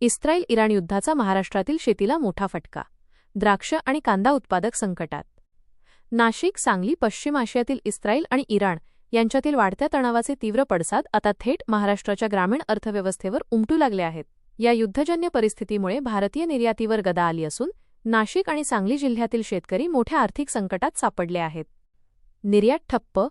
Israel Iran युद्धाचा महाराष्ट्रातील शेतीला मोठा फटका. द्राक्ष आणि कांदा उत्पादक संकटात. नाशिक, सांगली, पश्चिम आशियातील इस्रायल आणि इराण यांच्यातील वाढत्या तणावाचे तीव्र पडसाद आता थेट महाराष्ट्राच्या ग्रामीण अर्थव्यवस्थेवर उमटू लागले आहेत. या युद्धजन्य परिस्थितीमुळे भारतीय निर्यातीवर गदा आली असून नाशिक आणि सांगली जिल्ह्यातील शेतकरी मोठ्या आर्थिक संकटात सापडले आहेत. निर्यात ठप्प,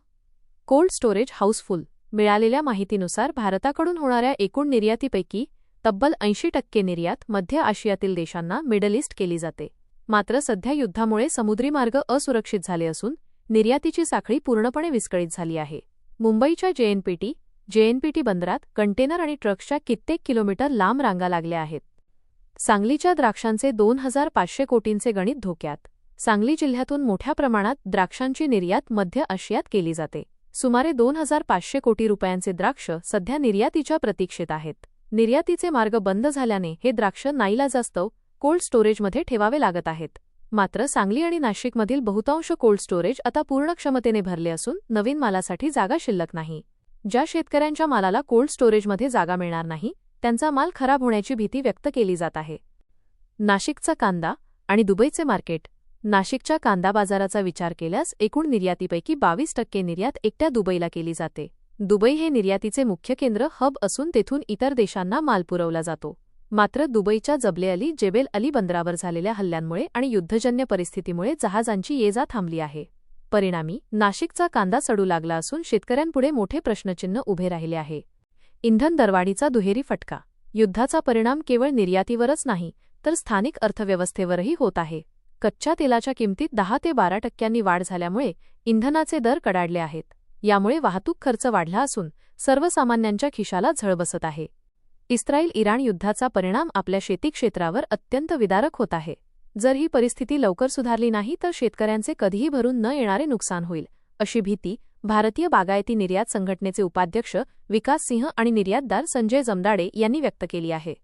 कोल्ड स्टोरेज हाऊसफुल. मिळालेल्या माहितीनुसार भारताकडून होणाऱ्या एकूण निर्यातीपैकी तब्बल 80% निर्यात मध्य आशियातील देशांना मिडल ईस्ट केली जाते. मात्र सध्या युद्धामुळे समुद्री मार्ग असुरक्षित झाले असून निर्यातीची साखळी पूर्णपणे विस्कळीत झाली आहे. मुंबईच्या जेएनपीटी बंदरात कंटेनर आणि ट्रक्सच्या कित्येक किलोमीटर लांब रांगा लागल्या आहेत. सांगलीच्या द्राक्षांचे 2500 कोटींचे गणित धोक्यात. सांगली जिल्ह्यातून मोठ्या प्रमाणात द्राक्षांची निर्यात मध्य आशियात केली जाते. सुमारे 2500 कोटी रुपयांचे द्राक्ष सध्या निर्यातीच्या प्रतीक्षेत आहेत. निर्यातीचे मार्ग बंद झाल्याने हे द्राक्ष नाईलाजास्तव कोल्ड स्टोरेजमध्ये ठेवावे लागत आहेत. मात्र सांगली आणि नाशिकमधील बहुतांश कोल्ड स्टोरेज आता पूर्ण क्षमतेने भरले असून नवीन मालासाठी जागा शिल्लक नाही. ज्या शेतकऱ्यांच्या मालाला कोल्ड स्टोरेजमध्ये जागा मिळणार नाही त्यांचा माल खराब होण्याची भीती व्यक्त केली जात आहे. नाशिकचा कांदा आणि दुबईचे मार्केट. नाशिकच्या कांदा बाजाराचा विचार केल्यास एकूण निर्यातीपैकी 22% निर्यात एकट्या दुबईला केली जाते. दुबई हे निर्यातीचे मुख्य केंद्र हब असून तेथून इतर देशांना माल पुरवला जातो. मात्र दुबईच्या जेबेल अली बंदरावर झालेल्या हल्ल्यांमुळे आणि युद्धजन्य परिस्थितीमुळे जहाजांची ये-जा थांबली आहे. परिणामी नाशिकचा कांदा सडू लागला असून शेतकऱ्यांपुढे मोठे प्रश्नचिन्ह उभे राहिले आहे. इंधन दरवाढीचा दुहेरी फटका. युद्धाचा परिणाम केवळ निर्यातीवरच नाही तर स्थानिक अर्थव्यवस्थेवरही होत आहे. कच्च्या तेलाच्या किमतीत 10 ते 12% वाढ झाल्यामुळे इंधनाचे दर कडाडले आहेत. यामुळे वाहतूक खर्च वाढला असून सर्वसामान्यांच्या खिशाला झळ बसत आहे. इस्रायल इराण युद्धाचा परिणाम आपल्या शेती क्षेत्रावर अत्यंत विदारक होत आहे. जर ही परिस्थिती लवकर सुधारली नाही तर शेतकऱ्यांचे कधीही भरून न येणारे नुकसान होईल, अशी भीती भारतीय बागायती निर्यात संघटनेचे उपाध्यक्ष विकास सिंह आणि निर्यातदार संजय जमदाडे यांनी व्यक्त केली आहे.